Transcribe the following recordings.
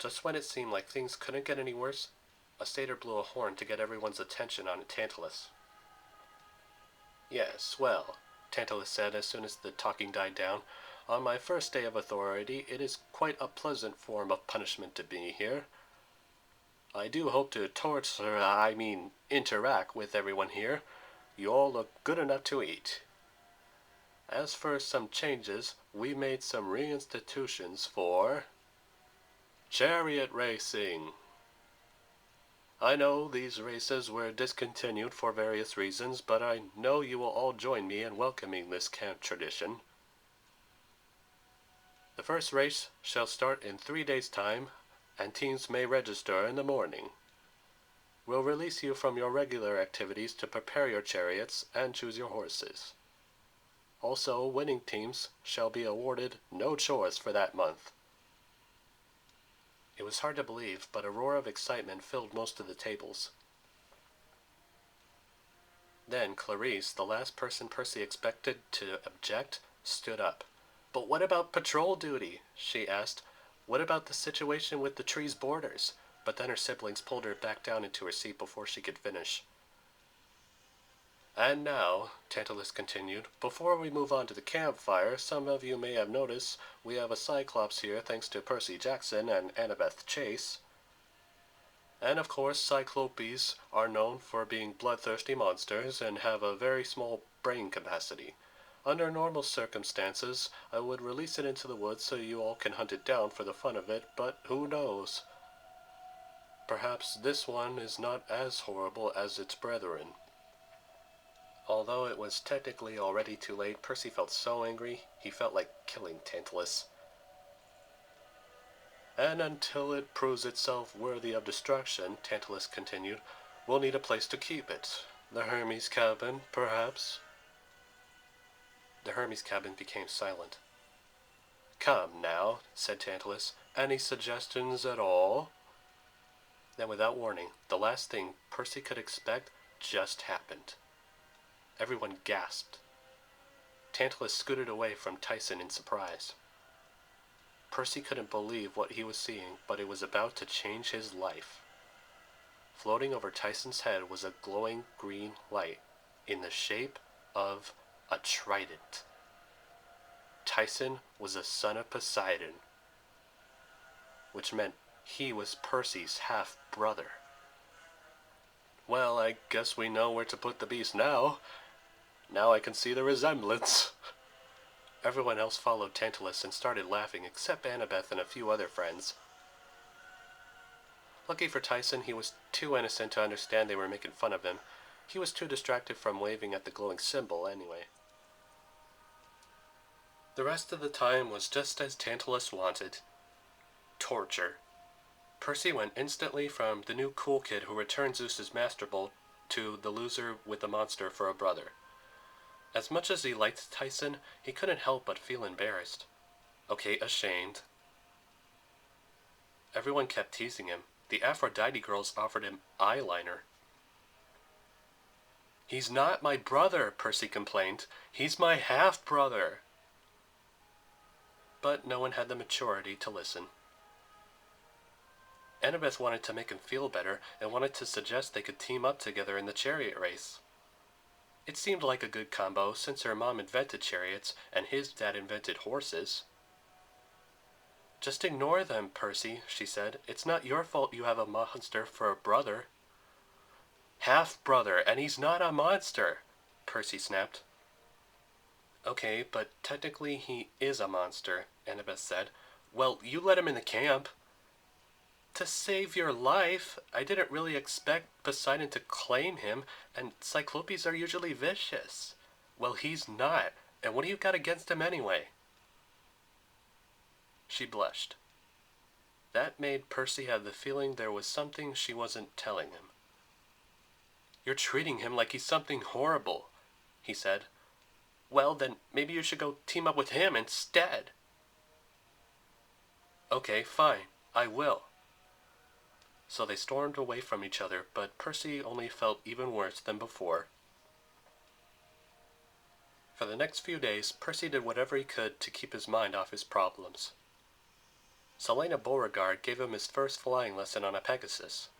Just when it seemed like things couldn't get any worse, a satyr blew a horn to get everyone's attention on Tantalus. "Yes, well," Tantalus said as soon as the talking died down, "on my first day of authority it is quite a pleasant form of punishment to be here. I do hope to interact with everyone here. You all look good enough to eat. As for some changes, we made some reinstitutions for chariot racing. I know these races were discontinued for various reasons, but I know you will all join me in welcoming this camp tradition. The first race shall start in 3 days' time, and teams may register in the morning. We'll release you from your regular activities to prepare your chariots and choose your horses. Also, winning teams shall be awarded no chores for that month." It was hard to believe, but a roar of excitement filled most of the tables. Then Clarice, the last person Percy expected to object, stood up. "But what about patrol duty?" she asked. "What about the situation with the tree's borders?" But then her siblings pulled her back down into her seat before she could finish. "And now," Tantalus continued, "before we move on to the campfire, some of you may have noticed we have a cyclops here thanks to Percy Jackson and Annabeth Chase. And of course cyclopes are known for being bloodthirsty monsters and have a very small brain capacity. Under normal circumstances, I would release it into the woods so you all can hunt it down for the fun of it, but who knows? Perhaps this one is not as horrible as its brethren." Although it was technically already too late, Percy felt so angry, he felt like killing Tantalus. "And until it proves itself worthy of destruction," Tantalus continued, "we'll need a place to keep it. The Hermes cabin, perhaps?" The Hermes cabin became silent. "Come now," said Tantalus, "any suggestions at all?" Then without warning, the last thing Percy could expect just happened. Everyone gasped. Tantalus scooted away from Tyson in surprise. Percy couldn't believe what he was seeing, but it was about to change his life. Floating over Tyson's head was a glowing green light in the shape of a trident. Tyson was a son of Poseidon, which meant he was Percy's half-brother. "Well, I guess we know where to put the beast now. Now I can see the resemblance." Everyone else followed Tantalus and started laughing, except Annabeth and a few other friends. Lucky for Tyson, he was too innocent to understand they were making fun of him. He was too distracted from waving at the glowing symbol anyway. The rest of the time was just as Tantalus wanted. Torture. Percy went instantly from the new cool kid who returned Zeus's Master Bolt to the loser with the monster for a brother. As much as he liked Tyson, he couldn't help but feel embarrassed. Okay, ashamed. Everyone kept teasing him. The Aphrodite girls offered him eyeliner. "He's not my brother," Percy complained. "He's my half-brother." But no one had the maturity to listen. Annabeth wanted to make him feel better and wanted to suggest they could team up together in the chariot race. It seemed like a good combo since her mom invented chariots and his dad invented horses. "Just ignore them, Percy," she said. "It's not your fault you have a monster for a brother." "Half-brother, and he's not a monster," Percy snapped. "Okay, but technically he is a monster," Annabeth said. "Well, you let him in the camp." "To save your life. I didn't really expect Poseidon to claim him, and cyclopes are usually vicious." "Well, he's not, and what do you got against him anyway?" She blushed. That made Percy have the feeling there was something she wasn't telling him. "You're treating him like he's something horrible," he said. "Well, then maybe you should go team up with him instead." "Okay, fine, I will." So they stormed away from each other, but Percy only felt even worse than before. For the next few days, Percy did whatever he could to keep his mind off his problems. Selena Beauregard gave him his first flying lesson on a Pegasus.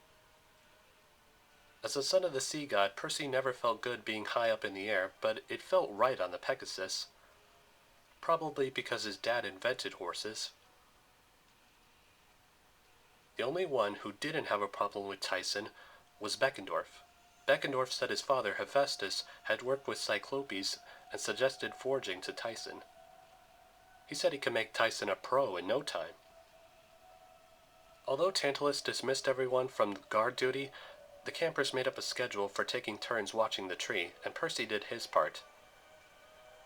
As a son of the sea god, Percy never felt good being high up in the air, but it felt right on the Pegasus. Probably because his dad invented horses. The only one who didn't have a problem with Tyson was Beckendorf. Beckendorf said his father, Hephaestus, had worked with cyclops and suggested forging to Tyson. He said he could make Tyson a pro in no time. Although Tantalus dismissed everyone from guard duty, the campers made up a schedule for taking turns watching the tree, and Percy did his part.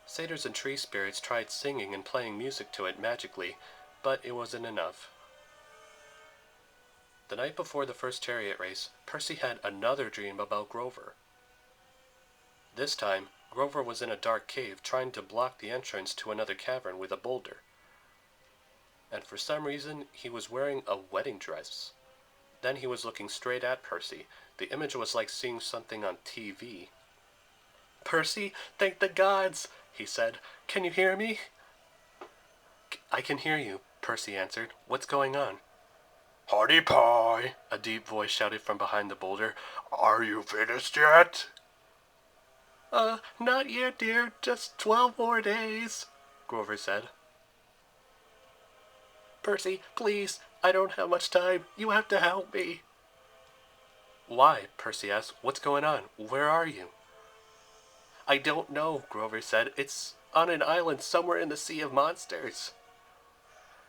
Satyrs and tree spirits tried singing and playing music to it magically, but it wasn't enough. The night before the first chariot race, Percy had another dream about Grover. This time, Grover was in a dark cave trying to block the entrance to another cavern with a boulder. And for some reason, he was wearing a wedding dress. Then he was looking straight at Percy. The image was like seeing something on TV. "Percy, thank the gods," he said. "Can you hear me?" "I can hear you," Percy answered. "What's going on?" "Honey pie," a deep voice shouted from behind the boulder. "Are you finished yet?" Not yet, dear. Just 12 more days," Grover said. "Percy, please, I don't have much time. You have to help me." "Why?" Percy asked. "What's going on? Where are you?" "I don't know," Grover said. "It's on an island somewhere in the Sea of Monsters.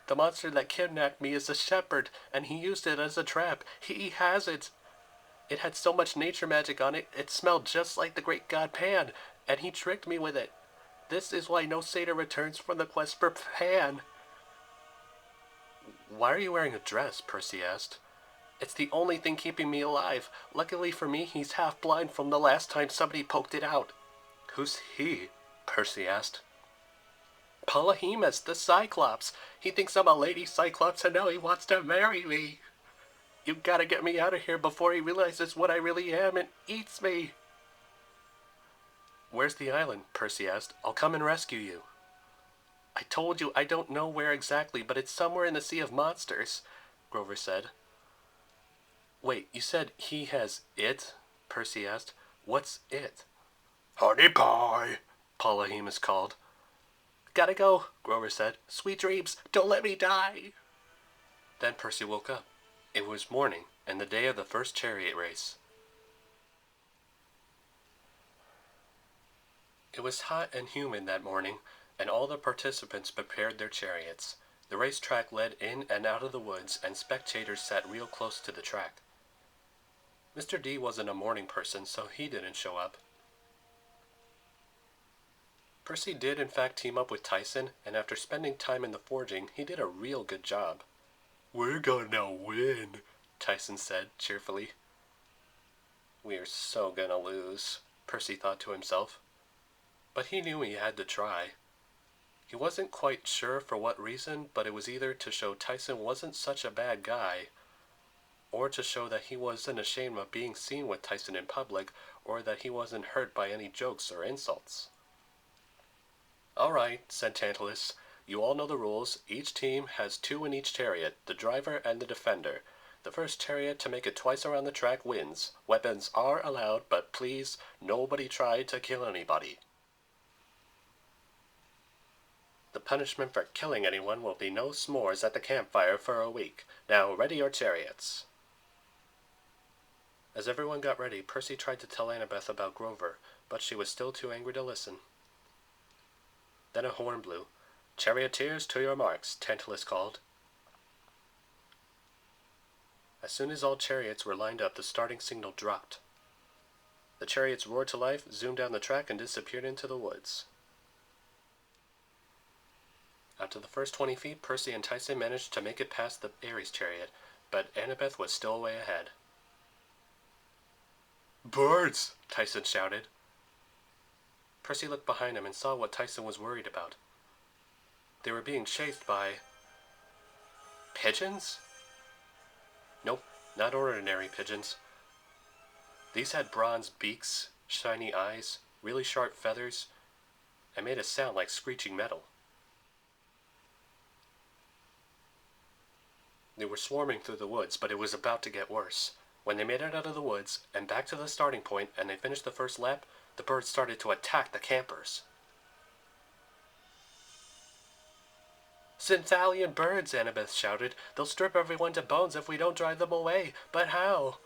The monster that kidnapped me is a shepherd, and he used it as a trap. He has it. It had so much nature magic on it, it smelled just like the great god Pan, and he tricked me with it. This is why no satyr returns from the quest for Pan." "Why are you wearing a dress?" Percy asked. "It's the only thing keeping me alive. Luckily for me, he's half blind from the last time somebody poked it out." "Who's he?" Percy asked. "Polyhemus, the cyclops. He thinks I'm a lady cyclops and now he wants to marry me. You gotta get me out of here before he realizes what I really am and eats me." "Where's the island?" Percy asked. "I'll come and rescue you." "I told you I don't know where exactly, but it's somewhere in the Sea of Monsters," Grover said. "Wait, you said he has it?" Percy asked. "What's it?" "Honey pie," Polyhemus called. "Gotta go," Grover said. "Sweet dreams, don't let me die." Then Percy woke up. It was morning, and the day of the first chariot race. It was hot and humid that morning, and all the participants prepared their chariots. The racetrack led in and out of the woods, and spectators sat real close to the track. Mr. D wasn't a morning person, so he didn't show up. Percy did in fact team up with Tyson, and after spending time in the forging, he did a real good job. "We're gonna win," Tyson said cheerfully. "We're so gonna lose," Percy thought to himself. But he knew he had to try. He wasn't quite sure for what reason, but it was either to show Tyson wasn't such a bad guy, or to show that he wasn't ashamed of being seen with Tyson in public, or that he wasn't hurt by any jokes or insults. "All right," said Tantalus. "You all know the rules. Each team has 2 in each chariot, the driver and the defender. The first chariot to make it twice around the track wins. Weapons are allowed, but please, nobody try to kill anybody. The punishment for killing anyone will be no s'mores at the campfire for a week. Now, ready your chariots." As everyone got ready, Percy tried to tell Annabeth about Grover, but she was still too angry to listen. Then a horn blew. "Charioteers, to your marks," Tantalus called. As soon as all chariots were lined up, the starting signal dropped. The chariots roared to life, zoomed down the track, and disappeared into the woods. After the first 20 feet, Percy and Tyson managed to make it past the Ares chariot, but Annabeth was still way ahead. "Birds!" Tyson shouted. Percy looked behind him and saw what Tyson was worried about. They were being chased by... pigeons? Nope, not ordinary pigeons. These had bronze beaks, shiny eyes, really sharp feathers, and made a sound like screeching metal. They were swarming through the woods, but it was about to get worse. When they made it out of the woods and back to the starting point and they finished the first lap, the birds started to attack the campers. "Synthalian birds," Annabeth shouted. "They'll strip everyone to bones if we don't drive them away. But how?"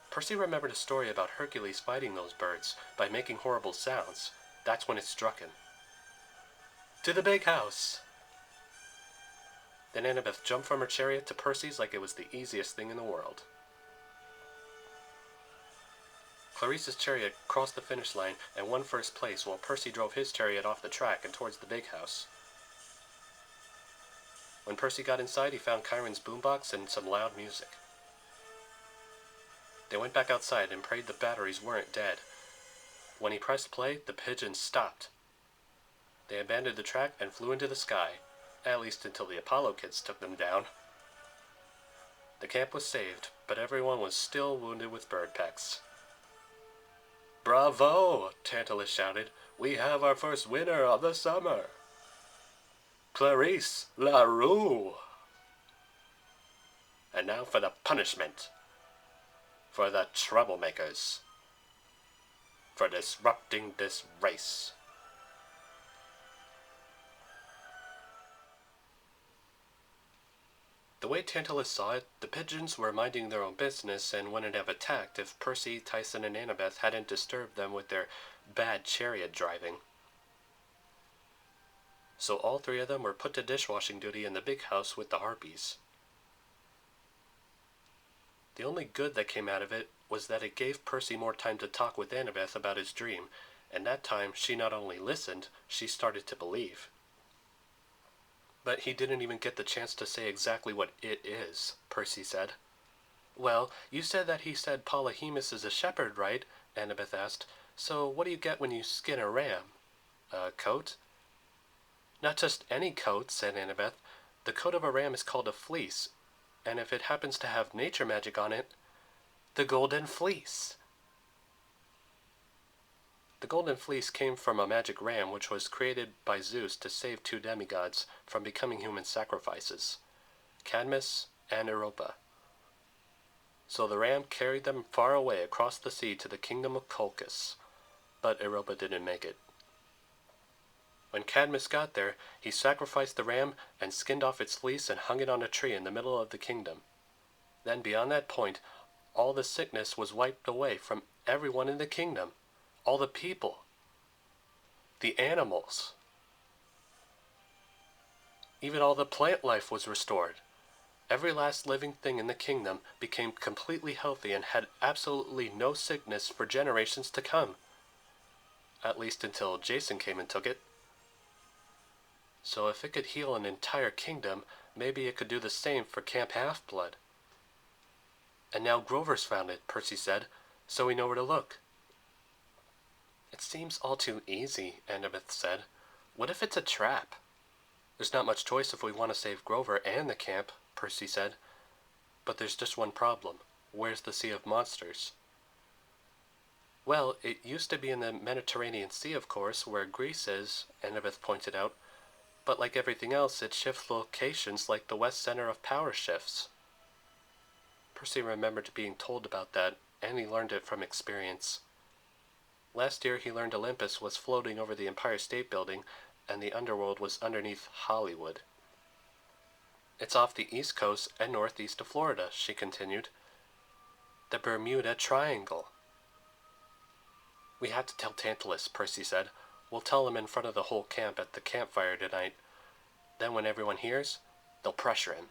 Percy remembered a story about Hercules fighting those birds by making horrible sounds. That's when it struck him. "To the big house!" Then Annabeth jumped from her chariot to Percy's like it was the easiest thing in the world. Clarice's chariot crossed the finish line and won first place while Percy drove his chariot off the track and towards the big house. When Percy got inside, he found Chiron's boombox and some loud music. They went back outside and prayed the batteries weren't dead. When he pressed play, the pigeons stopped. They abandoned the track and flew into the sky, at least until the Apollo kids took them down. The camp was saved, but everyone was still wounded with bird pecks. "Bravo!" Tantalus shouted. "We have our first winner of the summer! Clarice LaRue! And now for the punishment. For the troublemakers. For disrupting this race." The way Tantalus saw it, the pigeons were minding their own business and wouldn't have attacked if Percy, Tyson, and Annabeth hadn't disturbed them with their bad chariot driving. So all three of them were put to dishwashing duty in the big house with the harpies. The only good that came out of it was that it gave Percy more time to talk with Annabeth about his dream, and that time she not only listened, she started to believe. But he didn't even get the chance to say exactly what it is, Percy said. "Well, you said that he said Polyhemus is a shepherd, right?" Annabeth asked. "So what do you get when you skin a ram? A coat?" "Not just any coat," said Annabeth. "The coat of a ram is called a fleece, and if it happens to have nature magic on it, the golden fleece." The golden fleece came from a magic ram which was created by Zeus to save two demigods from becoming human sacrifices, Cadmus and Europa. So the ram carried them far away across the sea to the kingdom of Colchis, but Europa didn't make it. When Cadmus got there, he sacrificed the ram and skinned off its fleece and hung it on a tree in the middle of the kingdom. Then beyond that point, all the sickness was wiped away from everyone in the kingdom. All the people. The animals. Even all the plant life was restored. Every last living thing in the kingdom became completely healthy and had absolutely no sickness for generations to come. At least until Jason came and took it. So if it could heal an entire kingdom, maybe it could do the same for Camp Half-Blood. "And now Grover's found it," Percy said, "so we know where to look." "It seems all too easy," Annabeth said. "What if it's a trap?" "There's not much choice if we want to save Grover and the camp," Percy said. "But there's just one problem. Where's the Sea of Monsters?" "Well, it used to be in the Mediterranean Sea, of course, where Greece is," Annabeth pointed out. "But like everything else, it shifts locations like the west center of power shifts." Percy remembered being told about that, and he learned it from experience. Last year he learned Olympus was floating over the Empire State Building, and the underworld was underneath Hollywood. "It's off the east coast and northeast of Florida," she continued. "The Bermuda Triangle." "We have to tell Tantalus," Percy said. "We'll tell him in front of the whole camp at the campfire tonight. Then when everyone hears, they'll pressure him."